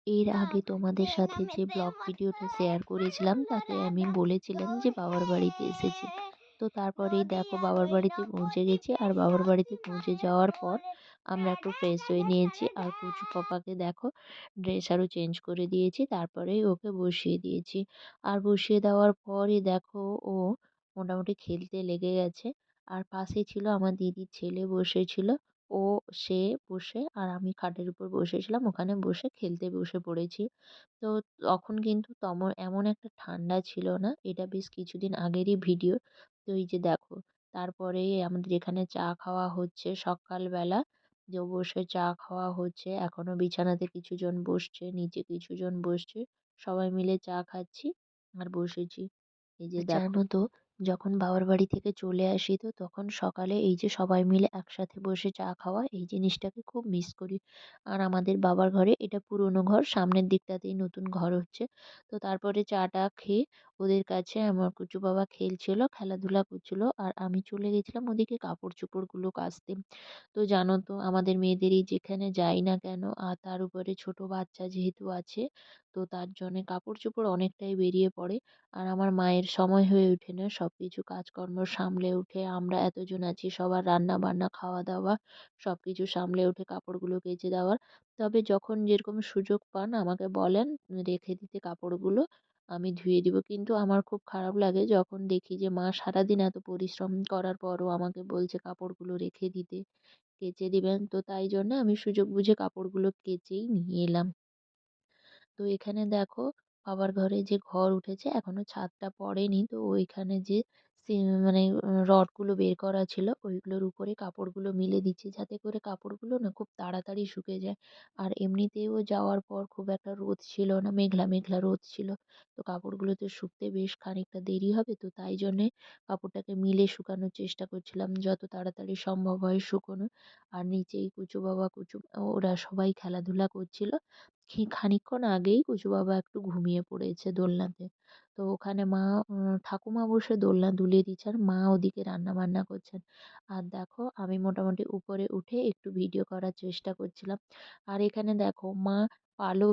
এর আগে তোমাদের সাথে যে ব্লগ ভিডিওটা শেয়ার করেছিলাম তাতে আমি বলেছিলাম যে বাবার বাড়িতে এসেছি। তো তারপরেই দেখো বাবার বাড়িতে পৌঁছে গেছি, আর বাবার বাড়িতে পৌঁছে যাওয়ার পর আমরা একটু ফ্রেশ হয়ে নিয়েছি, আর পুচু পাপাকে দেখো ড্রেস আরও চেঞ্জ করে দিয়েছি, তারপরেই ওকে বসিয়ে দিয়েছি। আর বসিয়ে দেওয়ার পরই দেখো ও মোটামুটি খেলতে লেগে গেছে। আর পাশে ছিল আমার দিদির ছেলে বসেছিল, ও সে বসে আর আমি খাটের উপর বসেছিলাম, ওখানে বসে খেলতে বসে পড়েছি। তো তখন কিন্তু এমন একটা ঠান্ডা ছিল না, এটা বেশ কিছুদিন আগেরই ভিডিও। তো এই যে দেখো, তারপরে আমাদের এখানে চা খাওয়া হচ্ছে সকালবেলা, যে বসে চা খাওয়া হচ্ছে, এখনো বিছানাতে কিছুজন বসছে, নিচে কিছুজন বসছে, সবাই মিলে চা খাচ্ছি আর বসেছি। এই যে দেখো, জানো তো, যখন বাবার বাড়ি থেকে চলে আসি তো তখন সকালে এই যে সবাই মিলে একসাথে বসে চা খাওয়া, এই জিনিসটাকে খুব মিস করি। আর আমাদের বাবার ঘরে এটা পুরোনো ঘর, সামনের দিকটাতেই নতুন ঘর হচ্ছে। তো তারপরে চাটা খেয়ে ওদের কাছে আমার কুচু বাবা খেলছিল, খেলাধুলা করছিল, আর আমি চলে গেছিলাম ওদিকে কাপড় চোপড়গুলো কাচতে। তো জানো তো আমাদের মেয়েদেরই যেখানে যাই না কেন, আর তার উপরে ছোট বাচ্চা যেহেতু আছে, তো তার জন্যে কাপড় চোপড় অনেকটাই বেরিয়ে পড়ে। আর আমার মায়ের সময় হয়ে ওঠে না সবকিছু কাজকর্ম সামলে উঠে, আমরা এতজন আছি, সবার রান্না বান্না খাওয়া দাওয়া সবকিছু সামলে উঠে কাপড়গুলো কেচে দেওয়ার। তবে যখন যেরকম সুযোগ পান আমাকে বলেন রেখে দিতে কাপড়গুলো, আমি ধুয়ে দিব। কিন্তু আমার খুব খারাপ লাগে যখন দেখি যে মা সারাদিন এত পরিশ্রম করার পরও আমাকে বলছে কাপড়গুলো রেখে দিতে, কেচে দিবেন। তো তাই জন্য আমি সুযোগ বুঝে কাপড়গুলো কেচেই নিয়ে এলাম। তো এখানে দেখো বাবার ঘরে যে ঘর উঠেছে এখনো ছাদটা পড়েনি, তো ওইখানে যে মানে রডগুলো বের করা ছিল ওইগুলোর উপরে কাপড়গুলো মিলে দিচ্ছি, যাতে করে কাপড়গুলো না খুব তাড়াতাড়ি শুকিয়ে যায়। আর এমনিতেও যাওয়ার পর খুব একটা রোদ ছিল না, মেঘলা মেঘলা রোদ ছিল। তো কাপড়গুলো তো শুকতে বেশ খানিকটা দেরি হবে, তো তাই জন্যে কাপড়টাকে মিলে শুকানোর চেষ্টা করছিলাম যত তাড়াতাড়ি সম্ভব হয় শুকোনো। আর নিচেই কুচু বাবা ওরা সবাই খেলাধুলা করছিল। খানিকক্ষণ আগেই কচু বাবা একটু ঘুমিয়ে পড়েছে দোলনাতে। তো ওখানে মা ঠাকুমা বসে দোলনা দুলিয়ে দিচ্ছে, আর মা ওদিকে রান্না বান্না করছেন। আর দেখো আমি মোটামুটি উপরে উঠে একটু ভিডিও করার চেষ্টা করছিলাম। আর এখানে দেখো মা পালও